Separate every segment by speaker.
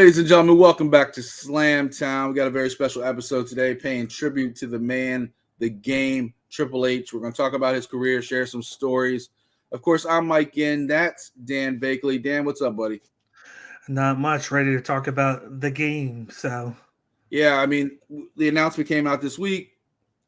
Speaker 1: Ladies and gentlemen, welcome back to Slamtown. We got a very special episode today paying tribute to the man, the game, Triple H. We're going to talk about his career, share some stories. Of course, I'm Mike Ginn. That's Dan Bakley. Dan, what's up, buddy?
Speaker 2: Not much. Ready to talk about the game. So,
Speaker 1: yeah, I mean, the announcement came out this week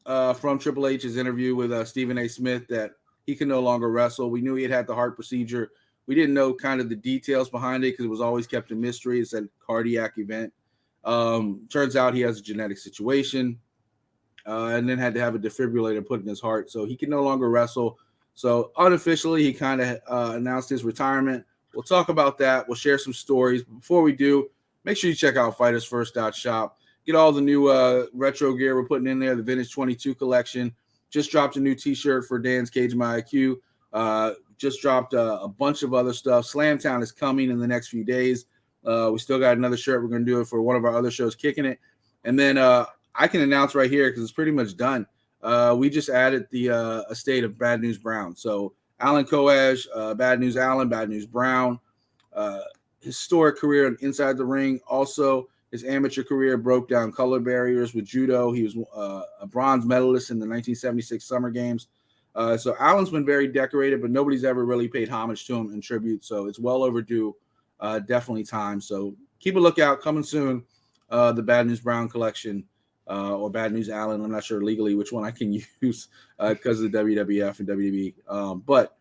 Speaker 1: from Triple H's interview with Stephen A. Smith that he can no longer wrestle. We knew he had the heart procedure. We didn't know kind of the details behind it because it was always kept a mystery. It's a cardiac event. Turns out he has a genetic situation and then had to have a defibrillator put in his heart. So he can no longer wrestle. So unofficially, he kind of announced his retirement. We'll talk about that. We'll share some stories. But before we do, make sure you check out FightersFirst.shop. Get all the new retro gear we're putting in there, the Vintage 22 collection. Just dropped a new T-shirt for Dan's Cage My IQ. Just dropped a bunch of other stuff. Slamtown is coming in the next few days. We still got another shirt. We're going to do it for one of our other shows, Kicking It. And then I can announce right here because it's pretty much done. We just added the estate of Bad News Brown. So Alan Koaj, Bad News Alan, Bad News Brown, historic career inside the ring. Also, his amateur career broke down color barriers with judo. He was a bronze medalist in the 1976 Summer Games. So Alan's been very decorated, but nobody's ever really paid homage to him in tribute. So it's well overdue. Definitely time. So keep a lookout. Coming soon. The Bad News Brown collection or Bad News Allen. I'm not sure legally which one I can use because of the WWF and WWE. But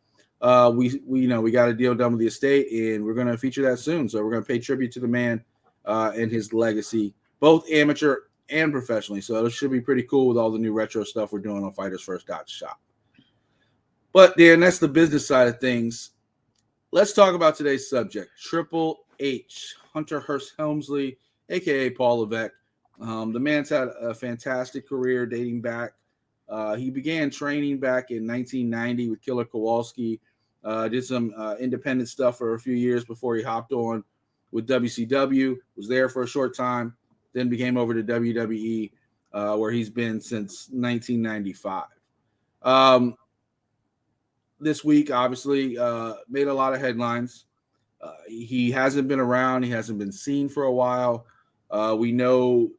Speaker 1: we got a deal done with the estate, and we're going to feature that soon. So we're going to pay tribute to the man and his legacy, both amateur and professionally. So it should be pretty cool with all the new retro stuff we're doing on FightersFirst.shop. But, Dan, that's the business side of things. Let's talk about today's subject, Triple H, Hunter Hearst Helmsley, a.k.a. Paul Levesque. The man's had a fantastic career dating back. He began training back in 1990 with Killer Kowalski, did some independent stuff for a few years before he hopped on with WCW, was there for a short time, then became over to WWE, where he's been since 1995. This week, obviously, made a lot of headlines. He hasn't been around. He hasn't been seen for a while. We know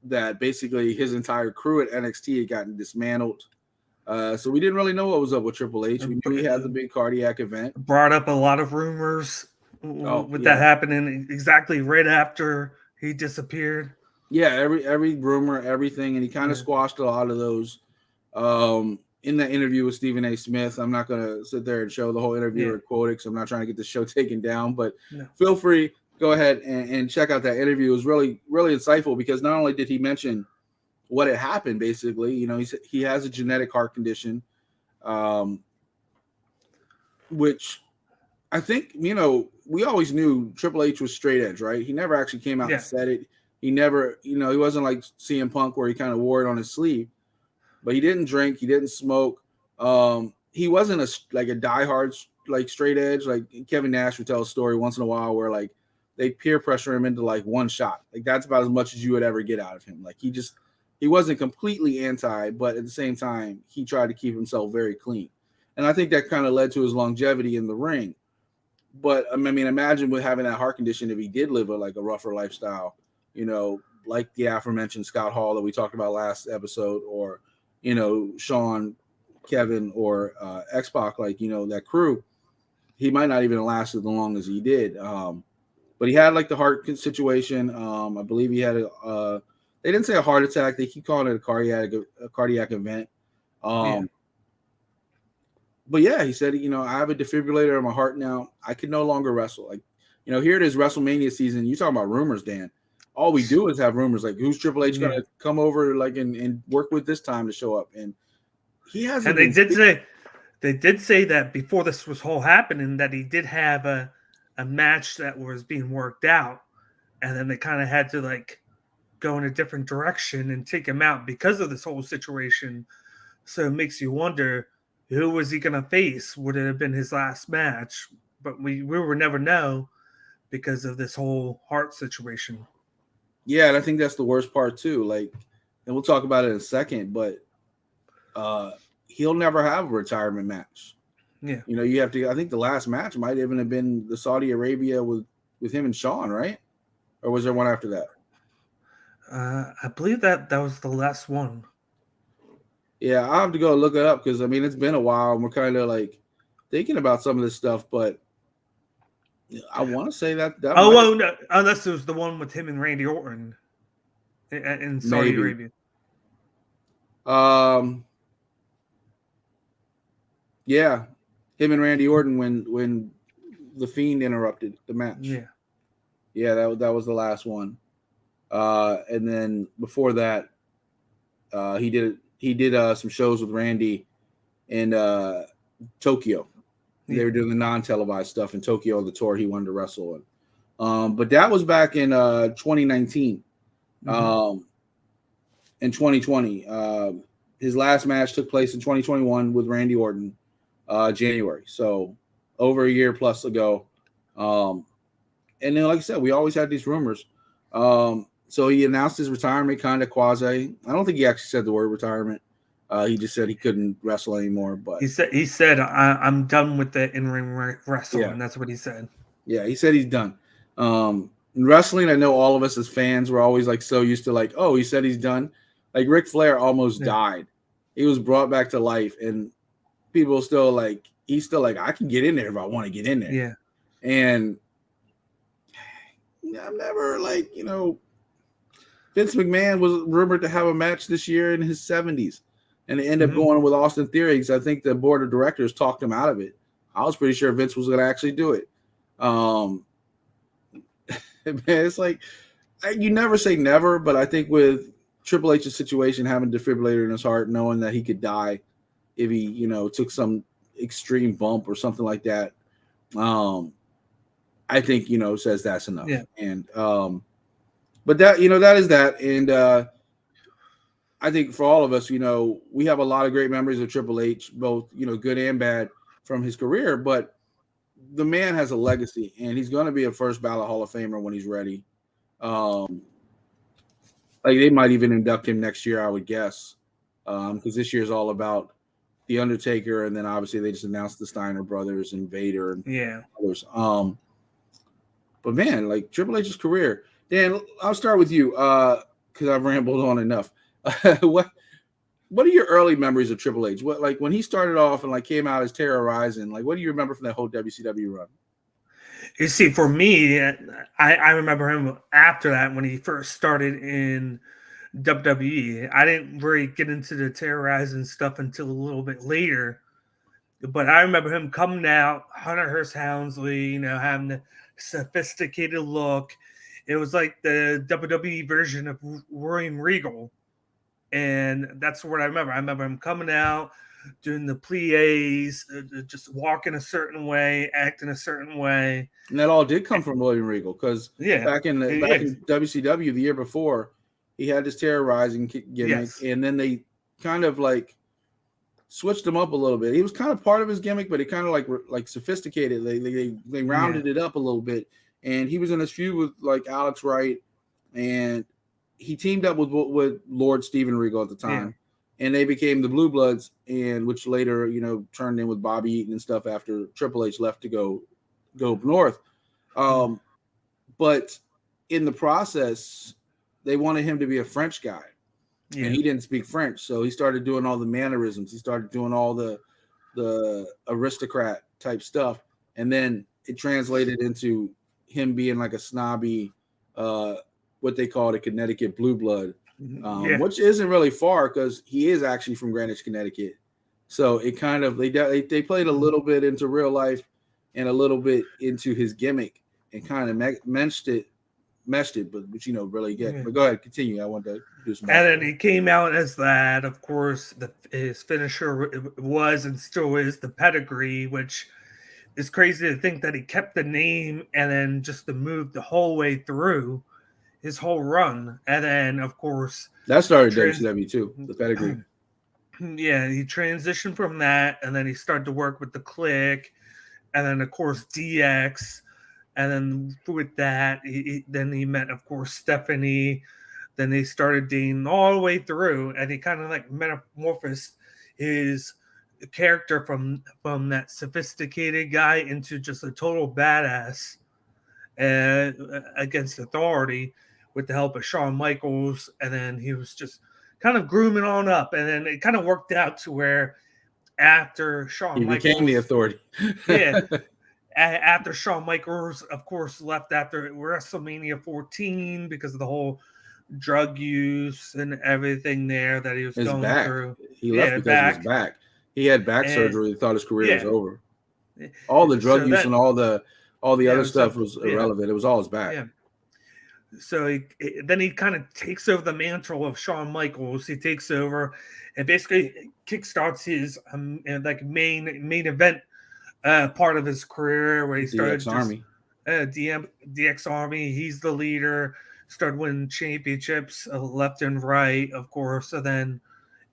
Speaker 1: that basically his entire crew at NXT had gotten dismantled. So we didn't really know what was up with Triple H. We knew he had the big cardiac event.
Speaker 2: Brought up a lot of rumors that happening exactly right after he disappeared.
Speaker 1: Yeah, every rumor, everything, and he kind of squashed a lot of those. In that interview with Stephen A. Smith, I'm not going to sit there and show the whole interview or quote it because I'm not trying to get the show taken down, but feel free, go ahead and check out that interview. It was really, really insightful because not only did he mention what had happened, basically, he has a genetic heart condition, which I think, we always knew Triple H was straight edge, right? He never actually came out and said it. He never, he wasn't like CM Punk where he kind of wore it on his sleeve. But he didn't drink. He didn't smoke. He wasn't a diehard straight edge. Like Kevin Nash would tell a story once in a while where they peer pressure him into one shot. That's about as much as you would ever get out of him. He wasn't completely anti, but at the same time he tried to keep himself very clean. And I think that kind of led to his longevity in the ring. But I mean, imagine with having that heart condition if he did live a rougher lifestyle. Like the aforementioned Scott Hall that we talked about last episode, or Sean, Kevin, or X-Pac, that crew, he might not even have lasted as long as he did. But he had the heart situation. I believe he had they didn't say a heart attack. They keep calling it a cardiac event. But yeah, he said, I have a defibrillator in my heart now. I can no longer wrestle. Here it is, WrestleMania season. You talking about rumors, Dan. All we do is have rumors who's Triple H going to come over and work with this time to show up, and he hasn't.
Speaker 2: And they did say that before this was all happening that he did have a match that was being worked out, and then they kind of had to go in a different direction and take him out because of this whole situation. So it makes you wonder, who was he going to face? Would it have been his last match? But we will never know because of this whole heart situation.
Speaker 1: Yeah, and I think that's the worst part too. And we'll talk about it in a second, but he'll never have a retirement match.
Speaker 2: Yeah.
Speaker 1: You have to. I think the last match might even have been the Saudi Arabia with him and Sean, right? or was there one after that?
Speaker 2: I believe that was the last one.
Speaker 1: Yeah, I'll have to go look it up because I mean it's been a while and we're kind of like thinking about some of this stuff, but I want to say that
Speaker 2: Oh,
Speaker 1: might
Speaker 2: well, no, unless it was the one with him and Randy Orton in Saudi
Speaker 1: maybe.
Speaker 2: Arabia.
Speaker 1: Yeah, him and Randy Orton when the Fiend interrupted the match. Yeah, that was the last one. And then before that, he did some shows with Randy in Tokyo. They were doing the non-televised stuff in Tokyo on the tour he wanted to wrestle in. But that was back in 2019. In 2020, his last match took place in 2021 with Randy Orton, January. So over a year plus ago. And then, like I said, we always had these rumors. So he announced his retirement, kind of quasi. I don't think he actually said the word retirement. He just said he couldn't wrestle anymore. But
Speaker 2: he said I'm done with the in-ring wrestling.
Speaker 1: Yeah.
Speaker 2: That's what he said.
Speaker 1: Yeah, he said he's done. In wrestling, I know all of us as fans were always like so used to like, oh, he said he's done. Like Ric Flair almost died. He was brought back to life, and people still like he's still like I can get in there if I want to get in there.
Speaker 2: Yeah.
Speaker 1: And I'm never like Vince McMahon was rumored to have a match this year in his 70s, and they ended up going with Austin Theory because I think the board of directors talked him out of it. I was pretty sure Vince was going to actually do it. Man, it's like you never say never, but I think with Triple H's situation, having defibrillator in his heart, knowing that he could die if he, took some extreme bump or something like that, I think says that's enough.
Speaker 2: Yeah.
Speaker 1: And but that that is that, and I think for all of us, we have a lot of great memories of Triple H, both good and bad from his career, but the man has a legacy, and he's going to be a first ballot Hall of Famer when he's ready. Like they might even induct him next year, I would guess, because this year is all about the Undertaker, and then obviously they just announced the Steiner brothers and Vader and others. But man, like Triple H's career, Dan, I'll start with you because I've rambled on enough. What are your early memories of Triple H? What, like when he started off and like came out as Terrorizing, like what do you remember from that whole WCW run?
Speaker 2: You see, for me, I remember him after that when he first started in WWE. I didn't really get into the Terrorizing stuff until a little bit later. But I remember him coming out, Hunter Hearst Helmsley, having the sophisticated look. It was like the WWE version of William Regal. And that's what I remember. I remember him coming out, doing the plies, just walking a certain way, acting a certain way.
Speaker 1: And that all did come from William Regal because back in WCW the year before, he had this Terrorizing gimmick, and then they kind of like switched him up a little bit. He was kind of part of his gimmick, but he kind of like sophisticated. They rounded it up a little bit, and he was in this feud with like Alex Wright, and he teamed up with Lord Steven Regal at the time, and they became the Blue Bloods, and which later turned in with Bobby Eaton and stuff after Triple H left to go north. But in the process, they wanted him to be a French guy. And he didn't speak French, so he started doing all the mannerisms. He started doing all the aristocrat type stuff, and then it translated into him being like a snobby, what they call a Connecticut blue blood, which isn't really far because he is actually from Greenwich, Connecticut. So it kind of they played a little bit into real life and a little bit into his gimmick and kind of meshed it, but really get. But go ahead, continue. I want to do some.
Speaker 2: And then he came out as that. Of course, his finisher was and still is the pedigree, which is crazy to think that he kept the name and then just the move the whole way through his whole run. And then, of course,
Speaker 1: that started WCW too. The pedigree.
Speaker 2: Yeah, he transitioned from that, and then he started to work with the Click, and then of course DX. And then with that, then he met, of course, Stephanie. Then they started dating all the way through, and he kind of like metamorphosed his character from that sophisticated guy into just a total badass. against authority with the help of Shawn Michaels, and then he was just kind of grooming on up, and then it kind of worked out to where after Shawn
Speaker 1: He became the
Speaker 2: Michaels,
Speaker 1: authority.
Speaker 2: yeah, after Shawn Michaels, of course, left after WrestleMania 14 because of the whole drug use and everything there that he was
Speaker 1: His
Speaker 2: going
Speaker 1: back.
Speaker 2: through.
Speaker 1: He left because of his back. He had back
Speaker 2: And
Speaker 1: surgery. He thought his career was
Speaker 2: yeah,
Speaker 1: over. All the drug
Speaker 2: so
Speaker 1: use
Speaker 2: that
Speaker 1: and all the other stuff
Speaker 2: so
Speaker 1: was irrelevant. It was all his back.
Speaker 2: yeah. So then he kind of takes over the mantle of Shawn Michaels. He takes over and basically kickstarts his like main event part of his career where he started
Speaker 1: DX Army.
Speaker 2: DX Army. He's the leader. Started winning championships left and right, of course. So then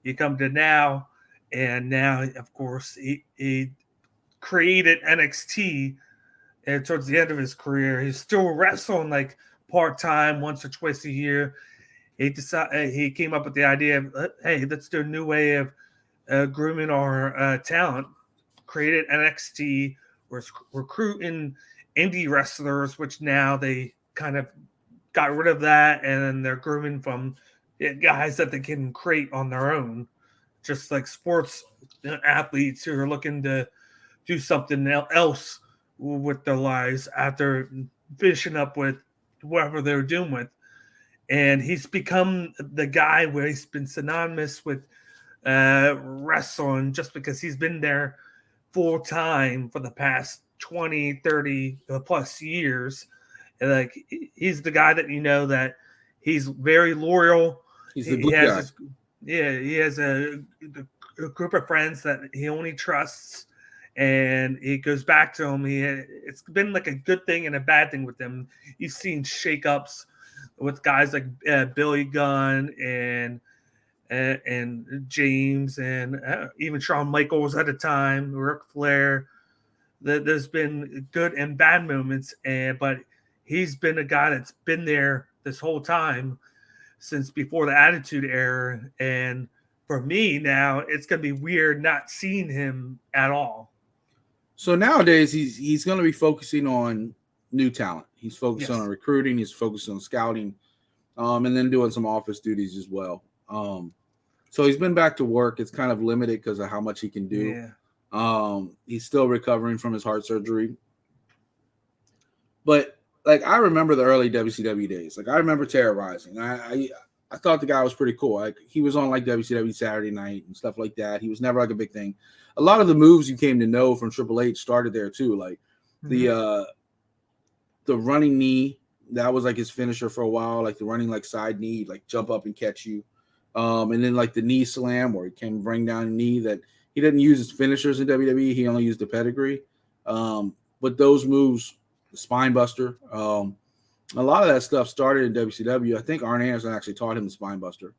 Speaker 2: you come to now, and now, of course, he created NXT. And towards the end of his career, he's still wrestling like part-time once or twice a year. He came up with the idea of, hey, let's do a new way of grooming our talent. Created NXT, was recruiting indie wrestlers, which now they kind of got rid of that, and then they're grooming from guys that they can create on their own, just like sports athletes who are looking to do something else with their lives after finishing up with whatever they're doing with. And he's become the guy where he's been synonymous with wrestling just because he's been there full time for the past 20, 30 plus years. And like, he's the guy that that he's very loyal.
Speaker 1: He's the good guy.
Speaker 2: He has a group of friends that he only trusts, and he goes back to him. It's been like a good thing and a bad thing with him. You've seen shakeups with guys like Billy Gunn and James and even Shawn Michaels at a time, Ric Flair. There's been good and bad moments, but he's been a guy that's been there this whole time since before the Attitude Era. And for me now, it's going to be weird not seeing him at all.
Speaker 1: So nowadays, he's going to be focusing on new talent. He's focusing on recruiting. He's focused on scouting, and then doing some office duties as well. So he's been back to work. It's kind of limited because of how much he can do. Yeah. He's still recovering from his heart surgery. But like, I remember the early WCW days. Like, I remember Terrorizing. I thought the guy was pretty cool. Like, he was on like WCW Saturday Night and stuff like that. He was never like a big thing. A lot of the moves you came to know from Triple H started there too. Like the running knee, that was like his finisher for a while. Like the running like side knee, like jump up and catch you. And then like the knee slam where he can bring down a knee that he didn't use his finishers in WWE. He only used the pedigree. But those moves, the spine buster, a lot of that stuff started in WCW. I think Arn Anderson actually taught him the spine buster,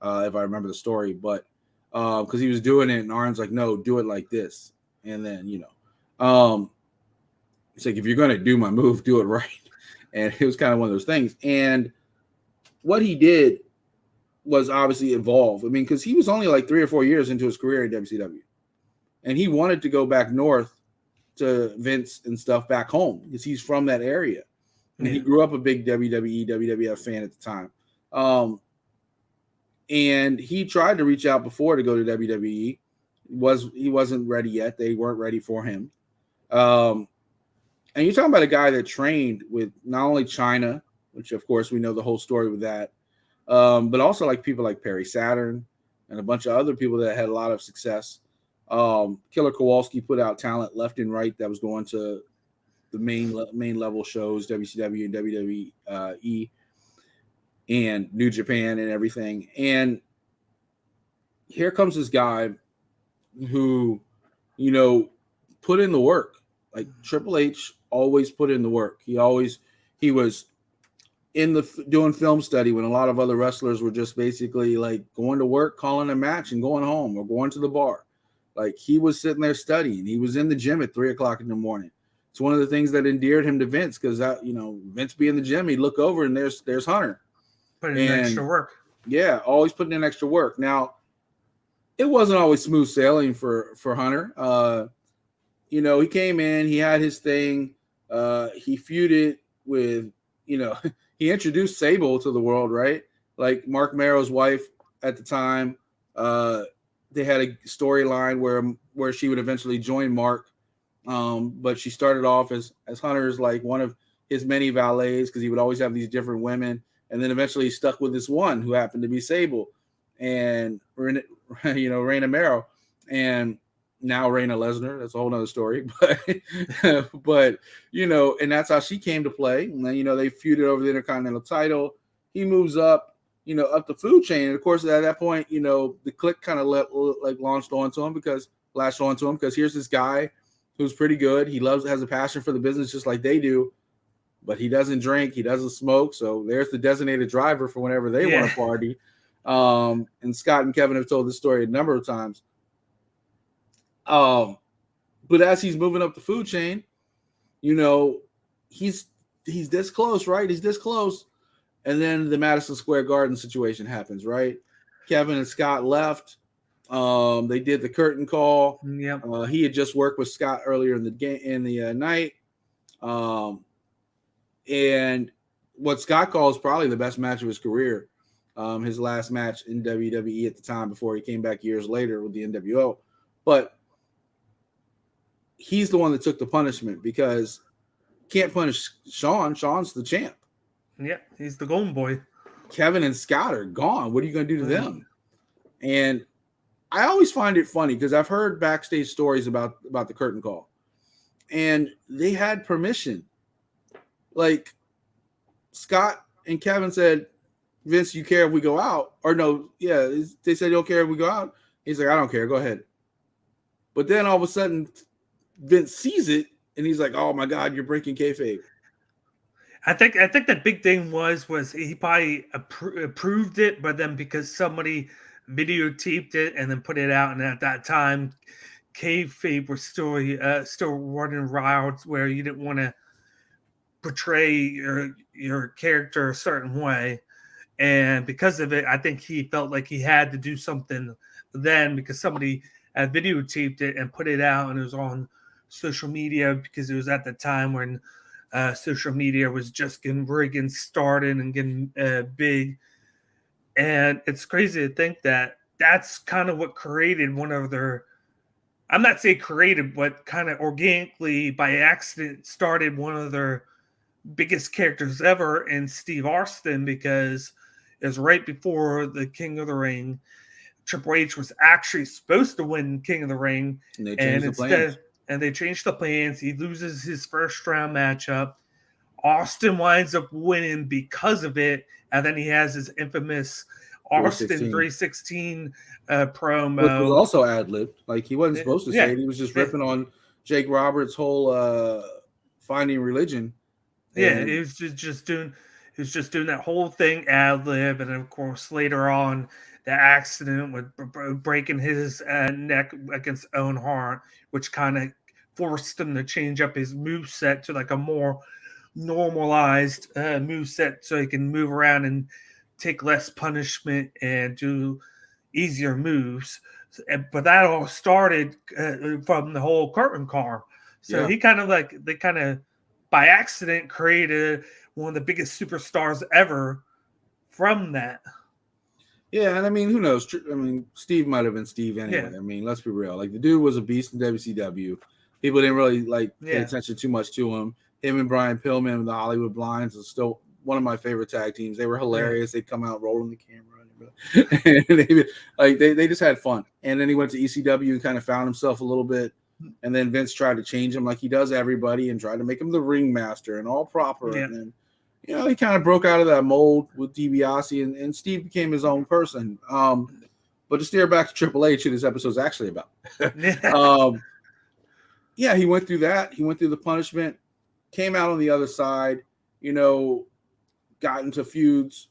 Speaker 1: if I remember the story. But because he was doing it, and Arn's like, no, do it like this. And then, it's like, if you're going to do my move, do it right. And it was kind of one of those things. And what he did was obviously evolve. I mean, because he was only like 3 or 4 years into his career in WCW. And he wanted to go back north to Vince and stuff back home because he's from that area. And he grew up a big WWE, WWF fan at the time. And he tried to reach out before to go to WWE. He wasn't ready yet. They weren't ready for him. And you're talking about a guy that trained with not only China, which of course we know the whole story with that, but also like people like Perry Saturn and a bunch of other people that had a lot of success. Killer Kowalski put out talent left and right that was going to the main level shows, WCW and WWE, and New Japan and everything. And here comes this guy who, put in the work. Like Triple H always put in the work. He was in doing film study when a lot of other wrestlers were just basically like going to work, calling a match and going home or going to the bar. Like, he was sitting there studying. He was in the gym at 3:00 in the morning. It's one of the things that endeared him to Vince because Vince be in the gym, he'd look over and there's Hunter.
Speaker 2: Putting in extra work.
Speaker 1: Yeah, always putting in extra work. Now, it wasn't always smooth sailing for Hunter. He came in, he had his thing. He feuded with, he introduced Sable to the world, right? Like Mark Merrow's wife at the time. They had a storyline where she would eventually join Mark, but she started off as Hunter's like one of his many valets because he would always have these different women, and then eventually he stuck with this one who happened to be Sable and Raina Merrow, and now Raina Lesnar. That's a whole nother story, but and that's how she came to play. And then they feuded over the Intercontinental title. He moves up, up the food chain, and of course at that point, the Clique kind of latched onto him because here's this guy who's pretty good. He has a passion for the business just like they do, but he doesn't drink, he doesn't smoke. So there's the designated driver for whenever they want to party. And Scott and Kevin have told this story a number of times. But as he's moving up the food chain, he's this close, right? He's this close. And then the Madison Square Garden situation happens, right? Kevin and Scott left. They did the curtain call.
Speaker 2: Yep.
Speaker 1: He had just worked with Scott earlier in the night. And what Scott calls probably the best match of his career. His last match in WWE at the time before he came back years later with the NWO. But he's the one that took the punishment because can't punish Sean. Sean's the champ.
Speaker 2: Yeah, he's the golden boy.
Speaker 1: Kevin and Scott are gone. What are you going to do to them? And I always find it funny because I've heard backstage stories about the curtain call, and they had permission. Like Scott and Kevin said, "Vince, you care if we go out?" Or no, yeah, they said, "You don't care if we go out?" He's like, "I don't care. Go ahead." But then all of a sudden, Vince sees it, and he's like, "Oh my God, you're breaking kayfabe."
Speaker 2: I think the big thing was he probably approved it, but then because somebody videotaped it and then put it out, and at that time, kayfabe was still running wild, where you didn't want to portray your character a certain way, and because of it, I think he felt like he had to do something then because somebody had videotaped it and put it out, and it was on social media because it was at the time when social media was just getting started and getting big. And it's crazy to think that that's kind of what created one of their, I'm not saying created, but kind of organically by accident started one of their biggest characters ever in Steve Austin, because it was right before the King of the Ring. Triple H was actually supposed to win King of the Ring,
Speaker 1: and they changed the plans.
Speaker 2: He loses his first round matchup. Austin winds up winning because of it, and then he has his infamous Austin 316 promo.
Speaker 1: Which was also ad-libbed. Like, he wasn't supposed to say it. He was just ripping on Jake Roberts' whole finding religion.
Speaker 2: Yeah, he was just doing that whole thing ad-lib, and of course later on the accident with breaking his neck against Owen Hart, which kind of forced him to change up his moveset to like a more normalized moveset so he can move around and take less punishment and do easier moves. But that all started from the whole curtain call. So they kind of by accident created one of the biggest superstars ever from that.
Speaker 1: Yeah, and I mean, who knows? I mean, Steve might have been Steve anyway. I mean, let's be real. Like, the dude was a beast in WCW. People didn't really pay attention too much to him. Him and Brian Pillman and the Hollywood Blinds is still one of my favorite tag teams. They were hilarious. They'd come out rolling the camera. And they just had fun. And then he went to ECW and kind of found himself a little bit. And then Vince tried to change him like he does everybody and tried to make him the ringmaster and all proper.
Speaker 2: Yeah.
Speaker 1: And then, he kind of broke out of that mold with DiBiase, and Steve became his own person. But to steer back to Triple H, who this episode is actually about. He went through that. He went through the punishment, came out on the other side, got into feuds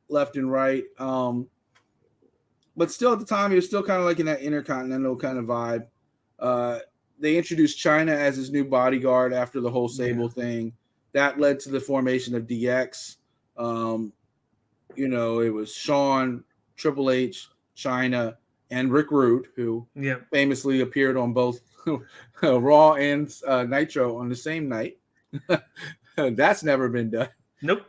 Speaker 1: left and right. But still at the time, he was still kind of like in that intercontinental kind of vibe. They introduced China as his new bodyguard after the whole Sable thing. That led to the formation of DX. It was Shawn, Triple H, China, and Rick Rude, who famously appeared on both Raw and Nitro on the same night. That's never been done.
Speaker 2: Nope.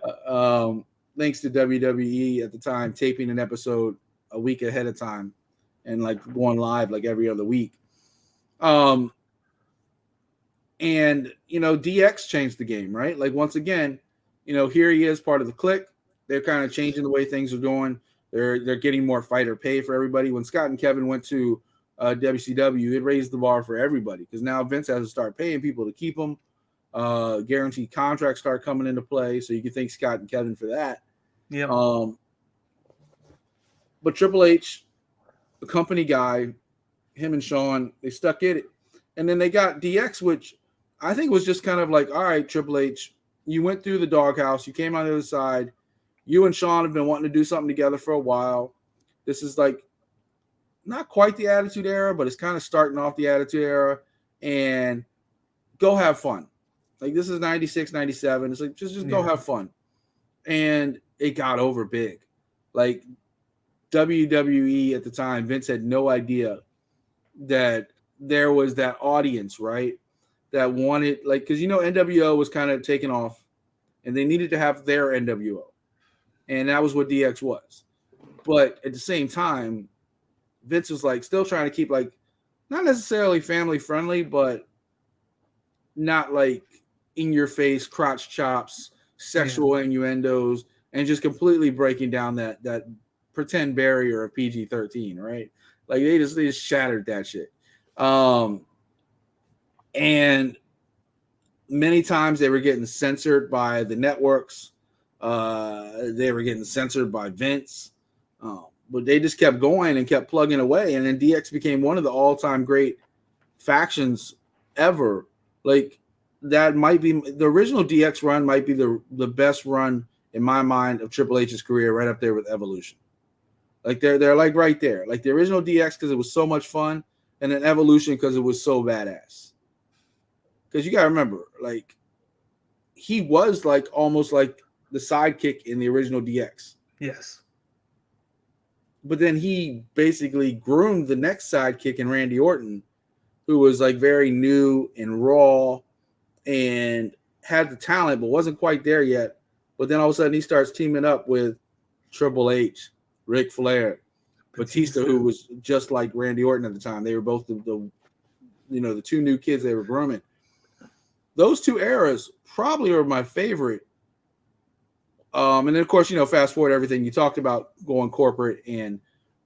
Speaker 1: Thanks to WWE at the time taping an episode a week ahead of time and like going live like every other week. And DX changed the game, right? Like once again, here he is part of the clique. They're kind of changing the way things are going. They're getting more fighter pay for everybody. When Scott and Kevin went to WCW, it raised the bar for everybody because now Vince has to start paying people to keep them. Guaranteed contracts start coming into play, so you can thank Scott and Kevin for that.
Speaker 2: Yep.
Speaker 1: But Triple H, the company guy, him and Shawn, they stuck at it, and then they got DX, which I think was just kind of like, all right, Triple H, you went through the doghouse, you came on the other side. You and Shawn have been wanting to do something together for a while. This is like not quite the Attitude Era, but it's kind of starting off the Attitude Era, and go have fun. Like this is 96, 97. It's like just go have fun. And it got over big. Like WWE at the time, Vince had no idea that there was that audience, right? That wanted, like, because NWO was kind of taking off and they needed to have their NWO. And that was what DX was. But at the same time, Vince was like still trying to keep like not necessarily family friendly, but not like in your face, crotch chops, sexual innuendos, and just completely breaking down that pretend barrier of PG-13, right? Like they just shattered that shit. And many times they were getting censored by the networks. They were getting censored by Vince. But they just kept going and kept plugging away. And then DX became one of the all-time great factions ever. Like that might be the original DX run might be the best run in my mind of Triple H's career, right up there with Evolution. Like they're like right there. Like the original DX because it was so much fun, and then Evolution because it was so badass. Because you gotta remember, like he was like almost like the sidekick in the original DX.
Speaker 2: Yes.
Speaker 1: But then he basically groomed the next sidekick in Randy Orton, who was like very new and raw and had the talent, but wasn't quite there yet. But then all of a sudden he starts teaming up with Triple H, Ric Flair, Batista, who was just like Randy Orton at the time. They were both the two new kids they were grooming. Those two eras probably are my favorite. And then of course, fast forward everything you talked about going corporate, and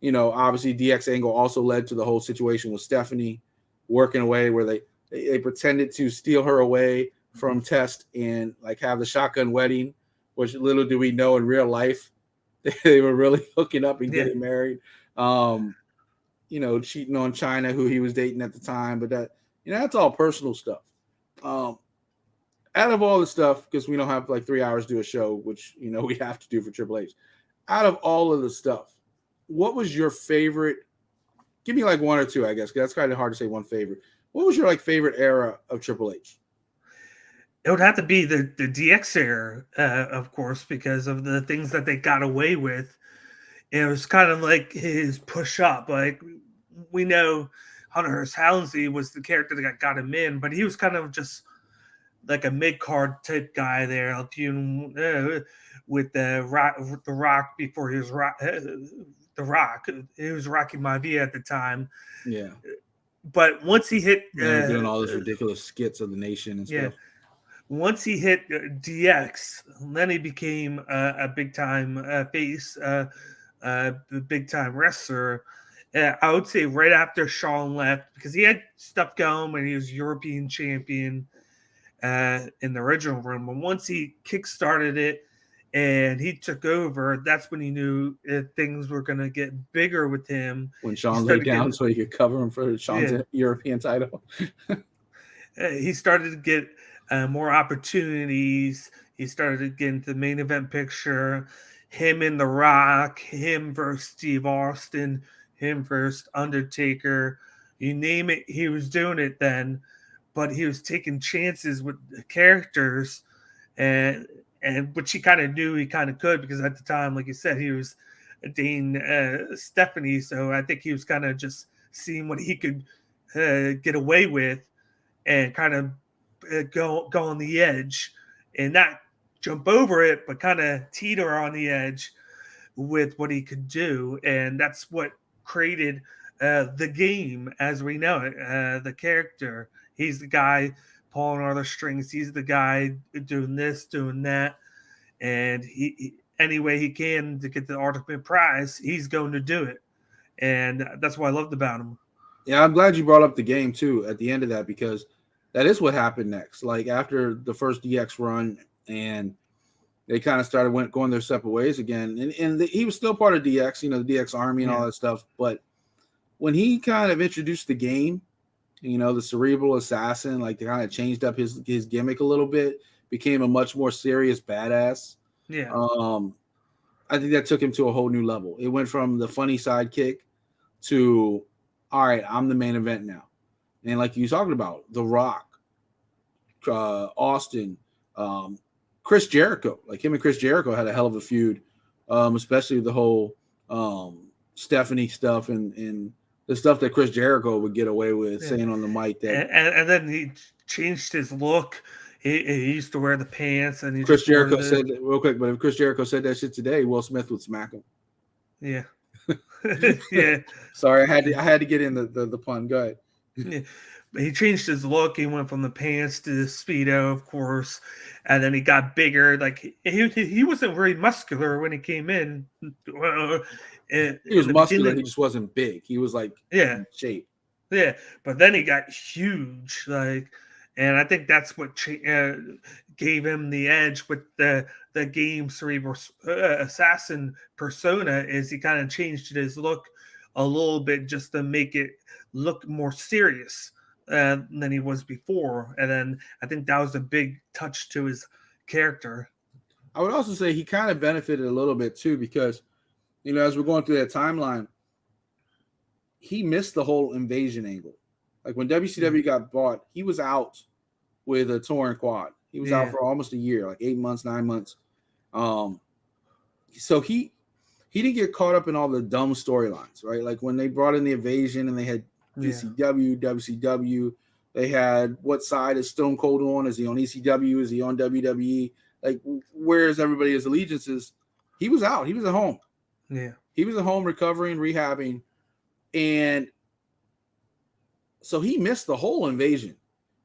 Speaker 1: obviously DX angle also led to the whole situation with Stephanie working away where they pretended to steal her away from Test and like have the shotgun wedding, which little do we know in real life they were really hooking up and getting married. Cheating on China, who he was dating at the time, but that that's all personal stuff. Out of all the stuff, because we don't have like 3 hours to do a show, which we have to do for Triple H. Out of all of the stuff, what was your favorite? Give me like one or two, I guess, because that's kind of hard to say one favorite. What was your like favorite era of Triple H?
Speaker 2: It would have to be the DX era, of course, because of the things that they got away with. It was kind of like his push up. Like we know Hunter Hearst Helmsley was the character that got him in, but he was kind of just like a mid-card type guy there, with the Rock before he was the Rock. He was Rocky Maivia at the time.
Speaker 1: Yeah.
Speaker 2: But once he hit
Speaker 1: doing all those ridiculous skits of the Nation and stuff.
Speaker 2: Once he hit DX, then he became a big-time face, a big-time wrestler. I would say right after Shawn left, because he had stuff going and he was European champion in the original run. But once he kickstarted it and he took over, that's when he knew things were going to get bigger with him.
Speaker 1: When Shawn laid down so he could cover him for Shawn's European title.
Speaker 2: He started to get more opportunities. He started to get into the main event picture. Him and The Rock, him versus Steve Austin, him versus Undertaker. You name it, he was doing it then. But he was taking chances with the characters, and which he kind of knew he kind of could, because at the time, like you said, he was dating Stephanie. So I think he was kind of just seeing what he could get away with and kind of go on the edge and not jump over it, but kind of teeter on the edge with what he could do. And that's what created the game as we know it. The character, he's the guy pulling all the strings. He's the guy doing this, doing that. And he any way he can to get the ultimate prize, he's going to do it. And that's what I loved about him.
Speaker 1: Yeah, I'm glad you brought up the game too at the end of that, because that is what happened next. Like after the first DX run, and they kind of started going their separate ways again. And he was still part of DX, the DX Army and all that stuff. But when he kind of introduced the game, the cerebral assassin, like they kind of changed up his gimmick a little bit, became a much more serious badass.
Speaker 2: Yeah.
Speaker 1: I think that took him to a whole new level. It went from the funny sidekick to, all right, I'm the main event now. And like you were talking about, The Rock, Austin, Chris Jericho. Like him and Chris Jericho had a hell of a feud, especially with the whole Stephanie stuff and the stuff that Chris Jericho would get away with saying on the mic.
Speaker 2: And then he changed his look. He used to wear the pants, and
Speaker 1: Chris Jericho said real quick. But if Chris Jericho said that shit today, Will Smith would smack him.
Speaker 2: Yeah, yeah.
Speaker 1: Sorry, I had to get in the pun. Go ahead.
Speaker 2: Yeah. But he changed his look. He went from the pants to the Speedo, of course, and then he got bigger. Like he wasn't very muscular when he came in.
Speaker 1: He was muscular. He just wasn't big. He was like in shape.
Speaker 2: Yeah, but then he got huge. And I think that's what gave him the edge with the game cerebral assassin persona. Is he kind of changed his look a little bit just to make it look more serious than he was before. And then I think that was a big touch to his character.
Speaker 1: I would also say he kind of benefited a little bit too, because as we're going through that timeline, he missed the whole invasion angle. Like when WCW got bought, he was out with a torn quad. He was out for almost a year, like 8 months, 9 months. So he didn't get caught up in all the dumb storylines, right? Like when they brought in the invasion and they had ECW, WCW, they had what side is Stone Cold on? Is he on ECW? Is he on WWE? Like where's everybody's allegiances? He was out. He was at home.
Speaker 2: Yeah.
Speaker 1: He was at home recovering, rehabbing. And so he missed the whole invasion,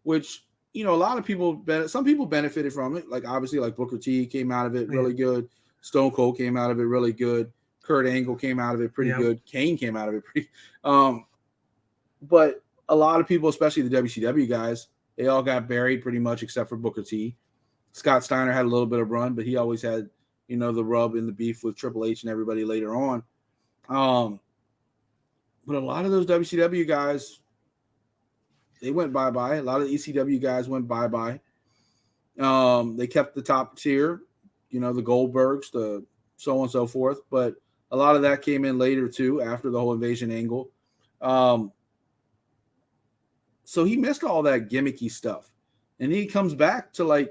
Speaker 1: which, a lot of people, some people benefited from it. Like obviously, like Booker T came out of it really good. Stone Cold came out of it really good. Kurt Angle came out of it pretty good. Kane came out of it pretty. But a lot of people, especially the WCW guys, they all got buried pretty much except for Booker T. Scott Steiner had a little bit of run, but he always had, the rub and the beef with Triple H and everybody later on. But a lot of those WCW guys, they went bye-bye. A lot of the ECW guys went bye-bye. They kept the top tier, the Goldbergs, the so on and so forth. But a lot of that came in later, too, after the whole invasion angle. So he missed all that gimmicky stuff. And he comes back to,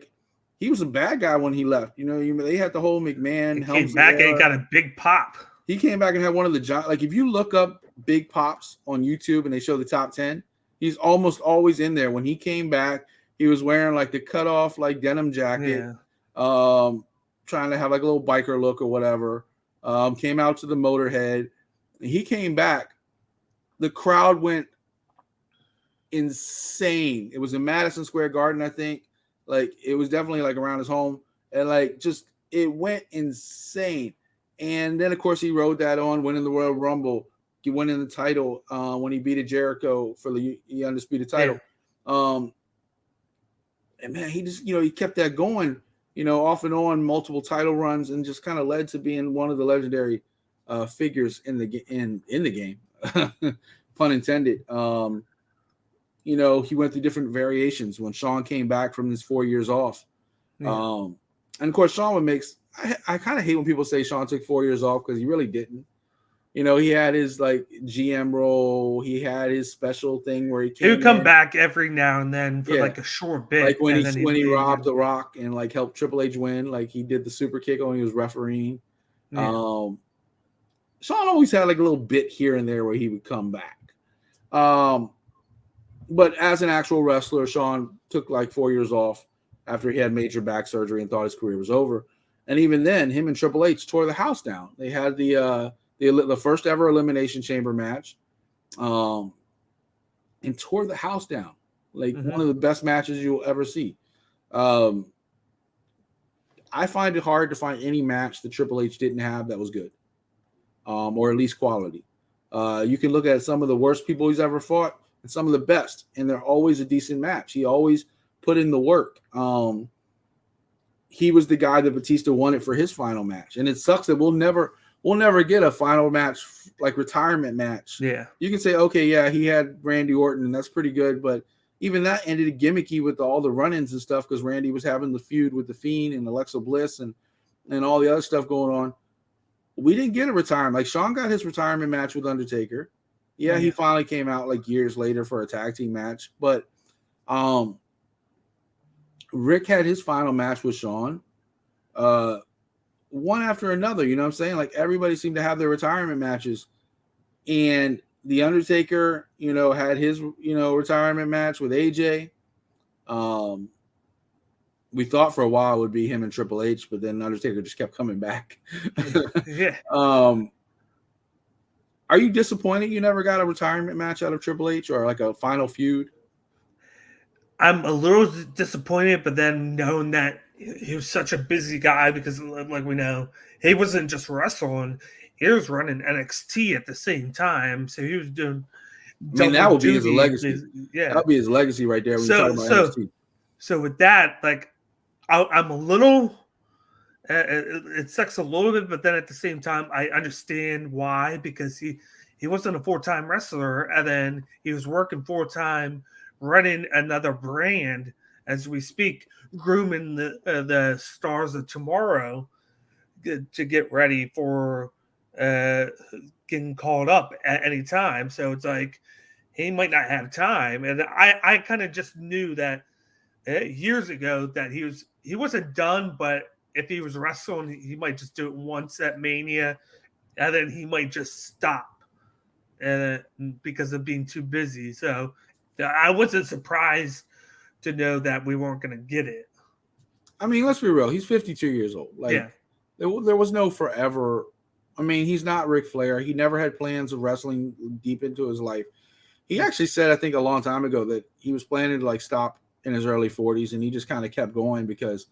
Speaker 1: he was a bad guy when he left. They had the whole McMahon.
Speaker 2: He came back and he got a big pop.
Speaker 1: He came back and had one of the if you look up Big Pops on YouTube and they show the top 10, he's almost always in there. When he came back, he was wearing the cut off denim jacket, trying to have a little biker look or whatever. Came out to the Motorhead. He came back. The crowd went insane. It was in Madison Square Garden, I think. It was definitely around his home, and it went insane. And then, of course, he rode that on, winning the Royal Rumble, winning the title when he beat Jericho for the undisputed title. And man, he just, he kept that going, off and on, multiple title runs, and just kind of led to being one of the legendary figures in the game, pun intended. He went through different variations when Shawn came back from his 4 years off. And of course, Shawn I kind of hate when people say Shawn took 4 years off, because he really didn't. He had his GM role. He had his special thing where he
Speaker 2: would come back every now and then for a short bit.
Speaker 1: When he robbed The Rock and helped Triple H win, he did the super kick when he was refereeing.
Speaker 2: Yeah.
Speaker 1: Shawn always had a little bit here and there where he would come back. But as an actual wrestler, Shawn took 4 years off. after he had major back surgery and thought his career was over. And even then, him and Triple H tore the house down. They had the first ever Elimination Chamber match, and tore the house down. Like one of the best matches you'll ever see. I find it hard to find any match that Triple H didn't have that was good, or at least quality. You can look at some of the worst people he's ever fought and some of the best, and they're always a decent match. He always put in the work. He was the guy that Batista wanted for his final match, and it sucks that we'll never get a final match, like retirement match.
Speaker 2: Yeah,
Speaker 1: you can say, okay, yeah, he had Randy Orton, and that's pretty good, but even that ended gimmicky with all the run-ins and stuff because Randy was having the feud with The Fiend and Alexa Bliss and all the other stuff going on. We didn't get a retirement. Like Shawn got his retirement match with Undertaker. Yeah, he finally came out like years later for a tag team match, but Rick had his final match with Shawn, one after another. You know what I'm saying? Like everybody seemed to have their retirement matches, and the Undertaker, had his, retirement match with AJ. We thought for a while it would be him and Triple H, but then Undertaker just kept coming back.
Speaker 2: Yeah.
Speaker 1: Are you disappointed you never got a retirement match out of Triple H or like a final feud?
Speaker 2: I'm a little disappointed, but then knowing that he was such a busy guy because, like we know, he wasn't just wrestling; he was running NXT at the same time. So he was doing.
Speaker 1: I mean, that would be his legacy.
Speaker 2: Yeah,
Speaker 1: that would be his legacy right there. When you talk about NXT.
Speaker 2: So with that, like, I'm a little. It sucks a little bit, but then at the same time, I understand why, because he wasn't a full-time wrestler, and then he was working full-time running another brand as we speak, grooming the stars of tomorrow to get ready for getting called up at any time. So it's like he might not have time, and I kind of just knew that years ago that he wasn't done, but if he was wrestling, he might just do it once at Mania, and then he might just stop because of being too busy. So I wasn't surprised to know that we weren't going to get it.
Speaker 1: I mean, let's be real. He's 52 years old. Like, there was no forever. I mean, he's not Ric Flair. He never had plans of wrestling deep into his life. He actually said, I think a long time ago, that he was planning to like stop in his early 40s, and he just kind of kept going because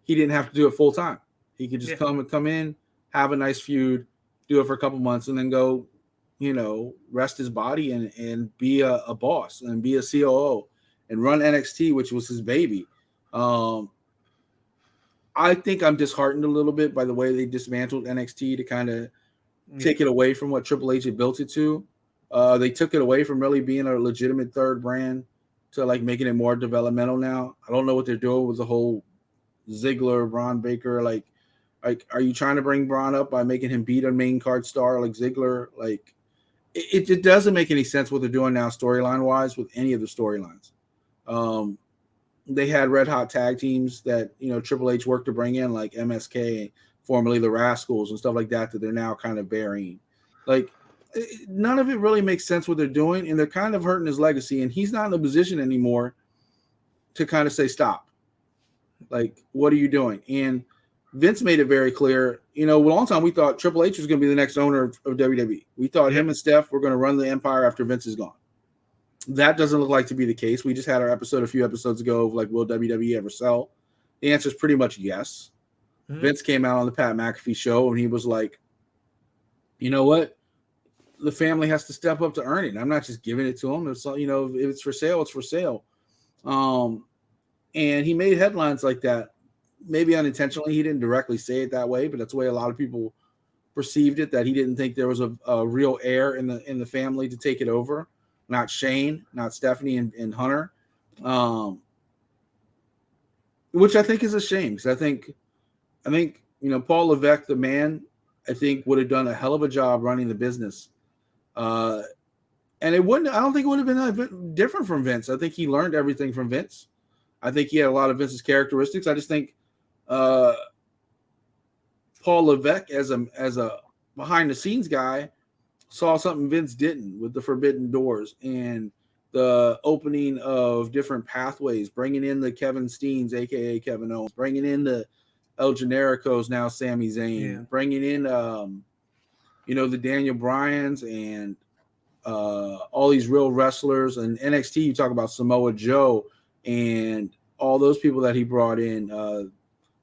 Speaker 1: he didn't have to do it full time. He could just come in, have a nice feud, do it for a couple months, and then go, rest his body and be a boss and be a COO and run NXT, which was his baby. I think I'm disheartened a little bit by the way they dismantled NXT to kind of take it away from what Triple H had built it to. They took it away from really being a legitimate third brand to like making it more developmental now. I don't know what they're doing with the whole Ziggler, Braun Baker. Like, are you trying to bring Braun up by making him beat a main card star like Ziggler? Like, it doesn't make any sense what they're doing now storyline wise with any of the storylines. They had red hot tag teams that Triple H worked to bring in, like MSK, formerly the Rascals, and stuff like that they're now kind of burying. Like, none of it really makes sense what they're doing, and they're kind of hurting his legacy. And he's not in a position anymore to kind of say stop. Like, what are you doing? And Vince made it very clear. A long time we thought Triple H was going to be the next owner of WWE. We thought him and Steph were going to run the empire after Vince is gone. That doesn't look like to be the case. We just had our episode a few episodes ago of like, will WWE ever sell? The answer is pretty much yes. Mm-hmm. Vince came out on the Pat McAfee show and he was like, you know what? The family has to step up to earn it. I'm not just giving it to them. It's if it's for sale, it's for sale. And he made headlines like that. Maybe unintentionally, he didn't directly say it that way, but that's the way a lot of people perceived it, that he didn't think there was a real heir in the family to take it over. Not Shane, not Stephanie and Hunter, which I think is a shame, because I think Paul Levesque, the man, I think would have done a hell of a job running the business, and I don't think it would have been that different from Vince. I think he learned everything from Vince. I think he had a lot of Vince's characteristics. I just think Paul Levesque, as a behind the scenes guy, saw something Vince didn't with the Forbidden Doors and the opening of different pathways, bringing in the Kevin Steens, aka Kevin Owens, bringing in the El Genericos, now Sami Zayn, bringing in the Daniel Bryans and all these real wrestlers. And NXT, you talk about Samoa Joe and all those people that he brought in.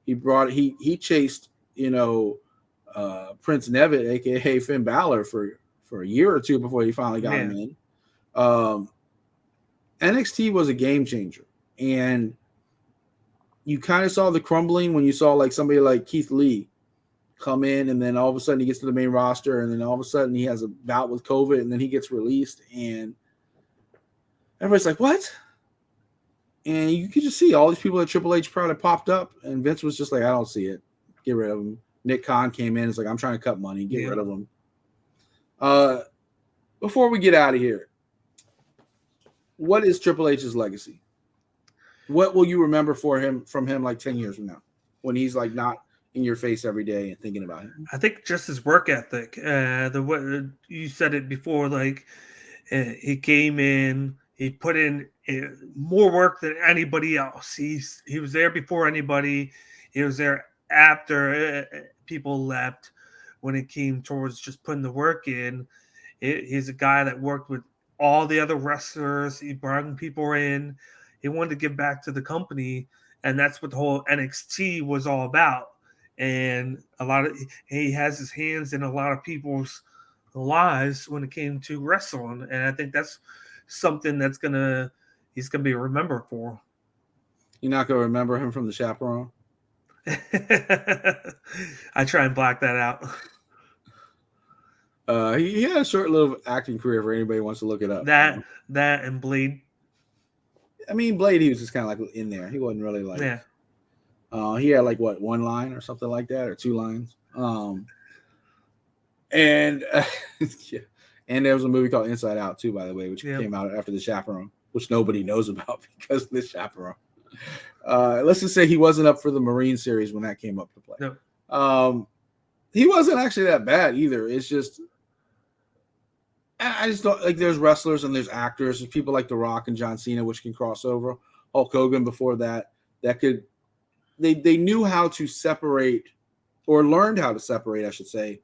Speaker 1: He chased Prince Nevitt, aka Finn Balor, for a year or two before he finally got him in. NXT was a game changer, and you kind of saw the crumbling when you saw like somebody like Keith Lee come in, and then all of a sudden he gets to the main roster, and then all of a sudden he has a bout with COVID, and then he gets released, and everybody's like, what? And you could just see all these people at Triple H probably popped up, and Vince was just like, I don't see it. Get rid of him. Nick Khan came in. It's like, I'm trying to cut money. Get rid of him. Before we get out of here, what is Triple H's legacy? What will you remember from him like 10 years from now, when he's like not in your face every day and thinking about him?
Speaker 2: I think just his work ethic. The way you said it before, like he came in, he put in more work than anybody else. He was there before anybody. He was there after people left. When it came towards just putting the work in, he's a guy that worked with all the other wrestlers. He brought people in. He wanted to give back to the company, and that's what the whole NXT was all about. And he has his hands in a lot of people's lives when it came to wrestling, and I think that's something he's gonna be remembered for.
Speaker 1: You're not gonna remember him from The Chaperone?
Speaker 2: I try and black that out.
Speaker 1: He had a short little acting career for anybody who wants to look it up.
Speaker 2: That and Blade.
Speaker 1: I mean, Blade, he was just kind of like in there. He wasn't really like.
Speaker 2: Yeah.
Speaker 1: He had like what, one line or something like that, or two lines. And and there was a movie called Inside Out too, by the way, which came out after The Chaperone, which nobody knows about because of The Chaperone. Let's just say he wasn't up for the Marine series when that came up to play.
Speaker 2: No.
Speaker 1: He wasn't actually that bad either. It's just, I just don't like. There's wrestlers and there's actors. There's people like The Rock and John Cena, which can cross over. Hulk Hogan before that could. They knew how to separate, or learned how to separate, I should say,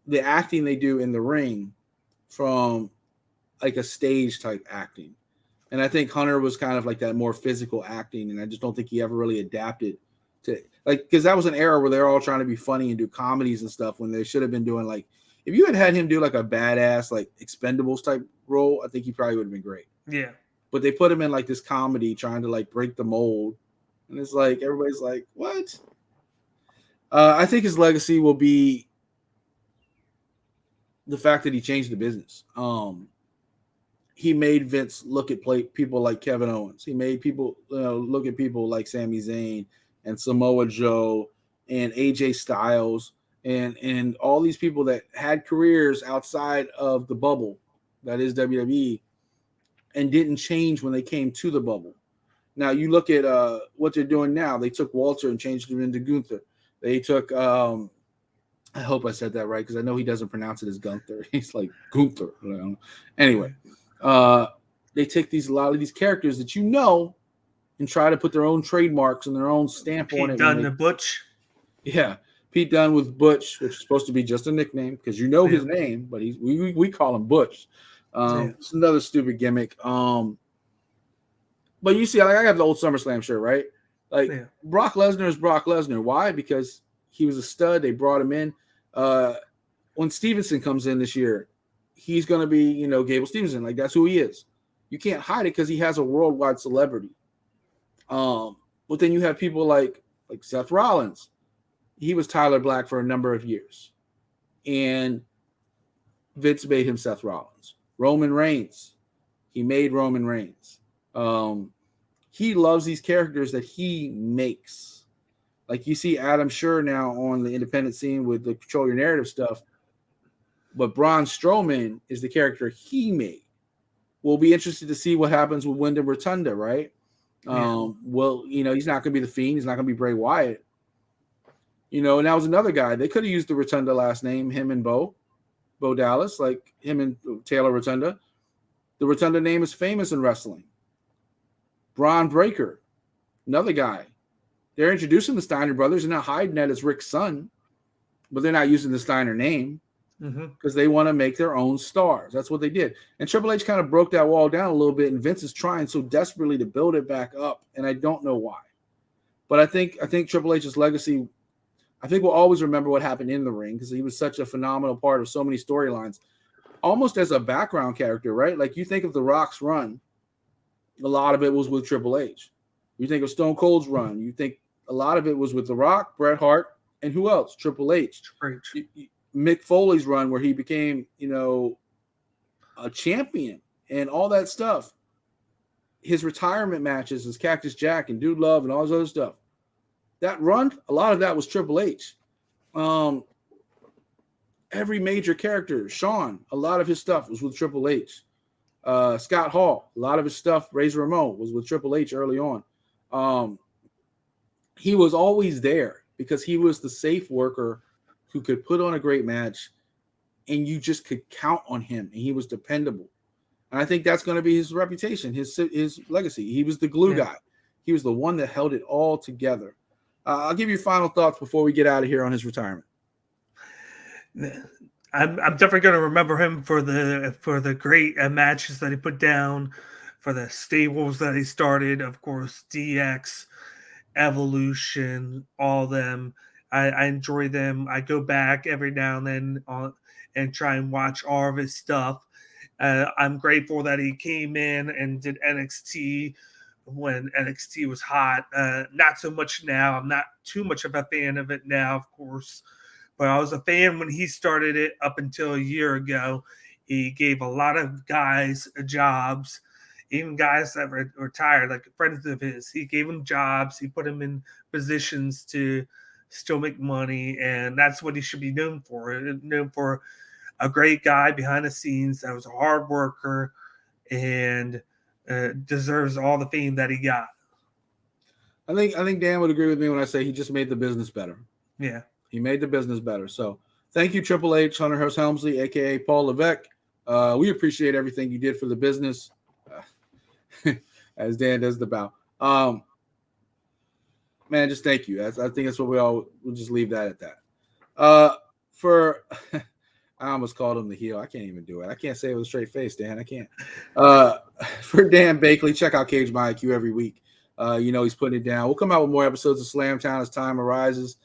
Speaker 1: the acting they do in the ring from like a stage type acting. And I think Hunter was kind of like that more physical acting, and I just don't think he ever really adapted to, like, because that was an era where they're all trying to be funny and do comedies and stuff when they should have been doing, like, if you had him do like a badass like Expendables type role, I think he probably would have been great.
Speaker 2: Yeah.
Speaker 1: But they put him in like this comedy trying to like break the mold, and it's like everybody's like, what? I think his legacy will be the fact that he changed the business. He made Vince look at people like Kevin Owens. He made people look at people like Sami Zayn and Samoa Joe and AJ Styles and all these people that had careers outside of the bubble that is WWE and didn't change when they came to the bubble. Now you look at what they're doing now. They took Walter and changed him into Gunther. They took I hope I said that right because I know he doesn't pronounce it as Gunther. He's like Gunther. Anyway, they take a lot of these characters that and try to put their own trademarks and their own stamp on it.
Speaker 2: Pete Dunne and Butch.
Speaker 1: Yeah, Pete Dunne with Butch, which is supposed to be just a nickname because his name, but we call him Butch. It's another stupid gimmick. But you see, like, I have the old SummerSlam shirt, right? Like Brock Lesnar is Brock Lesnar. Why? Because he was a stud. They brought him in. When Stevenson comes in this year, he's going to be, Gable Stevenson. Like, that's who he is. You can't hide it because he has a worldwide celebrity. But then you have people like Seth Rollins. He was Tyler Black for a number of years. And Vince made him Seth Rollins. Roman Reigns. He made Roman Reigns. He loves these characters that he makes. Like you see Adam Scherr now on the independent scene with the Control Your Narrative stuff. But Braun Strowman is the character he made. We'll be interested to see what happens with Wyndham Rotunda, right? Well, he's not going to be the Fiend. He's not going to be Bray Wyatt. And that was another guy. They could have used the Rotunda last name, him and Bo Dallas, like him and Taylor Rotunda. The Rotunda name is famous in wrestling. Braun Breaker, another guy. They're introducing the Steiner brothers and not hiding that it's Rick's son, but they're not using the Steiner name because they want to make their own stars. That's what they did. And Triple H kind of broke that wall down a little bit, and Vince is trying so desperately to build it back up, and I don't know why. But I think Triple H's legacy, I think we'll always remember what happened in the ring because he was such a phenomenal part of so many storylines, almost as a background character, right? Like you think of The Rock's run, a lot of it was with Triple H. You think of Stone Cold's run, you think a lot of it was with The Rock, Bret Hart, and who else? Triple H. Mick Foley's run where he became, a champion and all that stuff. His retirement matches, his Cactus Jack and Dude Love and all this other stuff. That run, a lot of that was Triple H. Every major character, Shawn, a lot of his stuff was with Triple H. Scott Hall, a lot of his stuff, Razor Ramon, was with Triple H early on. He was always there because he was the safe worker who could put on a great match and you just could count on him and he was dependable. And I think that's going to be his reputation, his legacy. He was the glue guy. He was the one that held it all together. I'll give you final thoughts before we get out of here on his retirement.
Speaker 2: I'm definitely going to remember him for the great matches that he put down, for the stables that he started, of course, DX, Evolution, all of them. I enjoy them. I go back every now and then and try and watch all of his stuff. I'm grateful that he came in and did NXT when NXT was hot. Not so much now. I'm not too much of a fan of it now, of course. But I was a fan when he started it up until a year ago. He gave a lot of guys jobs, even guys that were retired, like friends of his. He gave them jobs. He put them in positions to still make money, and that's what he should be known for. Known for a great guy behind the scenes that was a hard worker and deserves all the fame that he got.
Speaker 1: I think Dan would agree with me when I say he just made the business better.
Speaker 2: Yeah. He
Speaker 1: made the business better. So thank you, Triple H, Hunter Hearst Helmsley, a.k.a. Paul Levesque. We appreciate everything you did for the business, as Dan does the bow. Man, just thank you. I think that's what we'll just leave that at that. I almost called him the heel. I can't even do it. I can't say it with a straight face, Dan. I can't. For Dan Bakley, check out Cage My IQ every week. He's putting it down. We'll come out with more episodes of Slamtown as time arises.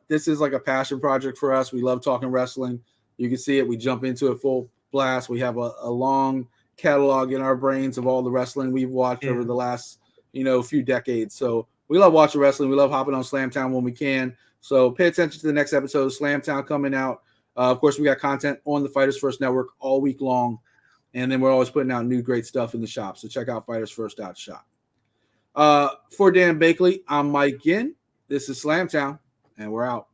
Speaker 1: This is like a passion project for us. We love talking wrestling. You can see it. We jump into it full blast. We have a long catalog in our brains of all the wrestling we've watched over the last, few decades. So we love watching wrestling. We love hopping on Slamtown when we can. So pay attention to the next episode of Slamtown coming out. Of course, we got content on the Fighters First Network all week long. And then we're always putting out new great stuff in the shop. So check out FightersFirst.shop. For Dan Bakley, I'm Mike Ginn. This is Slamtown, and we're out.